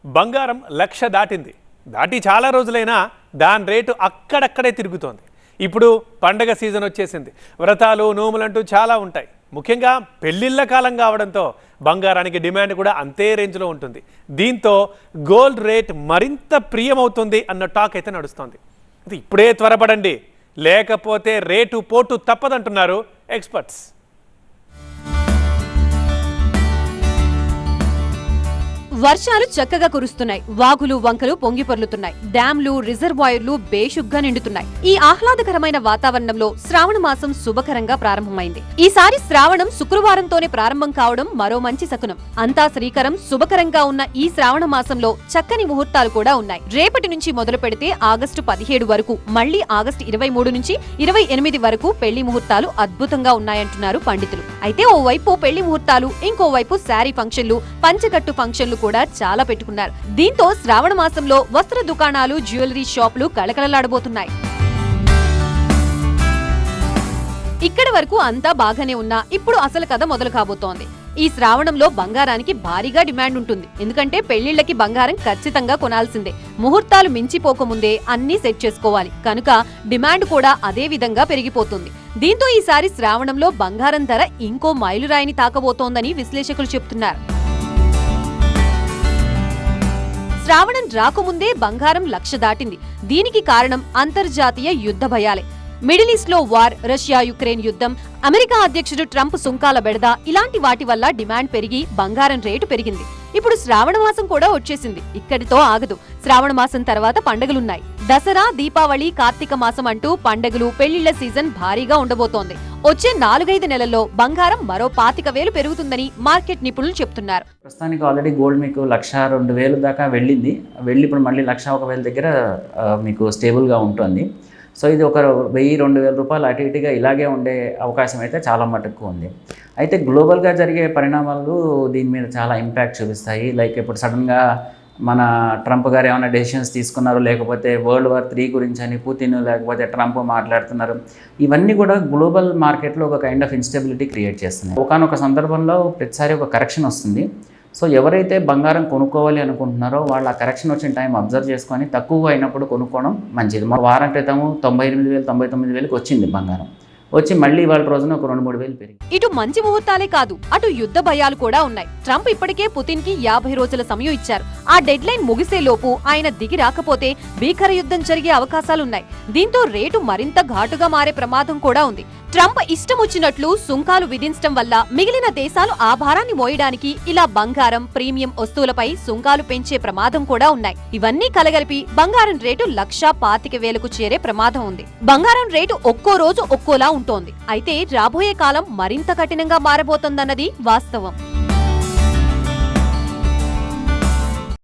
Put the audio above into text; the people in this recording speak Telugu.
బంగారం 1,00,000 దాటింది. దాటి చాలా రోజులైనా దాని రేటు అక్కడక్కడే తిరుగుతోంది. ఇప్పుడు పండగ సీజన్ వచ్చేసింది. వ్రతాలు నోములంటూ చాలా ఉంటాయి. ముఖ్యంగా పెళ్లిళ్ళ కాలం కావడంతో బంగారానికి డిమాండ్ కూడా అంతే రేంజ్లో ఉంటుంది. దీంతో గోల్డ్ రేట్ మరింత ప్రియమవుతుంది అన్న టాక్ అయితే నడుస్తోంది. ఇప్పుడే త్వరపడండి, లేకపోతే రేటు పోటు తప్పదంటున్నారు ఎక్స్పర్ట్స్. వర్షాలు చక్కగా కురుస్తున్నాయి. వాగులు వంకలు పొంగి పొర్లుతున్నాయి. డ్యాంలు రిజర్వాయర్లు బేషుగ్గా నిండుతున్నాయి. ఈ ఆహ్లాదకరమైన వాతావరణంలో శ్రావణ మాసం శుభకరంగా ప్రారంభమైంది. ఈసారి శ్రావణం శుక్రవారంతోనే ప్రారంభం కావడం మరో మంచి శకునం. అంతా శ్రీకరం శుభకరంగా ఉన్న ఈ శ్రావణ మాసంలో చక్కని ముహూర్తాలు కూడా ఉన్నాయి. రేపటి నుంచి మొదలు పెడితే ఆగస్టు 17 వరకు, మళ్లీ ఆగస్టు 23 నుంచి 28 వరకు పెళ్లి ముహూర్తాలు అద్భుతంగా ఉన్నాయంటున్నారు పండితులు. అయితే ఓవైపు పెళ్లి ముహూర్తాలు, ఇంకోవైపు శారీ ఫంక్షన్లు, పంచకట్టు ఫంక్షన్లు కూడా చాలా పెట్టుకున్నారు. దీంతో శ్రావణ మాసంలో వస్త్ర దుకాణాలు, జ్యువెలరీ షాపులు కళకళలాడబోతున్నాయి. ఇక్కడి వరకు అంతా బాగానే ఉన్నా ఇప్పుడు అసలు కథ మొదలు కాబోతోంది. ఈ శ్రావణంలో బంగారానికి భారీగా డిమాండ్ ఉంటుంది. ఎందుకంటే పెళ్లిళ్లకి బంగారం ఖచ్చితంగా కొనాల్సిందే. ముహూర్తాలు మించిపోకముందే అన్ని సెట్ చేసుకోవాలి. కనుక డిమాండ్ కూడా అదే విధంగా పెరిగిపోతుంది. దీంతో ఈసారి శ్రావణంలో బంగారం ధర ఇంకో మైలురాయిని తాకబోతోందని విశ్లేషకులు చెబుతున్నారు. శ్రావణం రాకముందే బంగారం 1,00,000 దాటింది. దీనికి కారణం అంతర్జాతీయ యుద్ధ భయాలే. మిడిల్ ఈస్ట్ లో వార్, రష్యా యుక్రెయిన్ యుద్ధం, అమెరికా అధ్యక్షుడు ట్రంప్ సుంకాల బెడద, ఇలాంటి వాటి వల్ల డిమాండ్ పెరిగి బంగారం రేటు పెరిగింది. ఇప్పుడు శ్రావణ మాసం కూడా వచ్చేసింది. ఇక్కడితో ఆగదు. శ్రావణ మాసం తర్వాత పండుగలున్నాయి. దసరా, దీపావళి, కార్తీక మాసం అంటూ పండుగలు, పెళ్లిళ్ల సీజన్ భారీగా ఉండబోతోంది. వచ్చే 4-5 నెలల్లో బంగారం మరో 25,000 పెరుగుతుందని మార్కెట్ నిపుణులు చెప్తున్నారు. ప్రస్తుతానికి ఆల్రెడీ గోల్డ్ మీకు 1,02,000 దాకా వెళ్ళి ఇప్పుడు మళ్ళీ 1,01,000 దగ్గర మీకు స్టేబుల్గా ఉంటుంది. సో ఇది ఒక 1,000-2,000 రూపాయలు అటు ఇటుగా ఇలాగే ఉండే అవకాశం అయితే చాలా మటుకు ఉంది. అయితే గ్లోబల్గా జరిగే పరిణామాలు దీని మీద చాలా ఇంపాక్ట్ చూపిస్తాయి. లైక్ ఇప్పుడు సడన్గా మన ట్రంప్ గారు ఏమైనా డెసిషన్స్ తీసుకున్నారు, లేకపోతే World War III గురించి అని పుతిన్ లేకపోతే ట్రంప్ మాట్లాడుతున్నారు. ఇవన్నీ కూడా గ్లోబల్ మార్కెట్లో ఒక కైండ్ ఆఫ్ ఇన్స్టెబిలిటీ క్రియేట్ చేస్తున్నాయి. ఒకనొక సందర్భంలో ప్రతిసారి ఒక కరెక్షన్ వస్తుంది. సో ఎవరైతే బంగారం కొనుక్కోవాలి అనుకుంటున్నారో వాళ్ళు ఆ కరెక్షన్ వచ్చిన టైం అబ్జర్వ్ చేసుకొని తక్కువ అయినప్పుడు కొనుక్కోవడం మంచిది. మా వారం క్రితము 98,000 99,000కి వచ్చింది బంగారం. వచ్చి మళ్ళీ వాళ్ళ రోజున ఒక 2-3,000 పెరిగి. ఇటు మంచి ముహూర్తాలే కాదు, అటు యుద్ధ భయాలు కూడా ఉన్నాయి. ట్రంప్ ఇప్పటికే పుతిన్ కి 50 రోజుల సమయం ఇచ్చారు. ఆ డెడ్ లైన్ ముగిసే లోపు ఆయన దిగి రాకపోతే భీకర యుద్ధం జరిగే అవకాశాలున్నాయి. దీంతో రేటు మరింత ఘాటుగా మారే ప్రమాదం కూడా ఉంది. ట్రంప్ ఇష్టం వచ్చినట్లు సుంకాలు విధించడం వల్ల మిగిలిన దేశాలు ఆ భారాన్ని మోయడానికి ఇలా బంగారం, ప్రీమియం వస్తువులపై సుంకాలు పెంచే ప్రమాదం కూడా ఉన్నాయి. ఇవన్నీ కలగలిపి బంగారం రేటు 1,25,000కు చేరే ప్రమాదం ఉంది. బంగారం రేటు ఒక్కో రోజు ఒక్కోలా ఉంటోంది. అయితే రాబోయే కాలం మరింత కఠినంగా మారబోతోందన్నది వాస్తవం.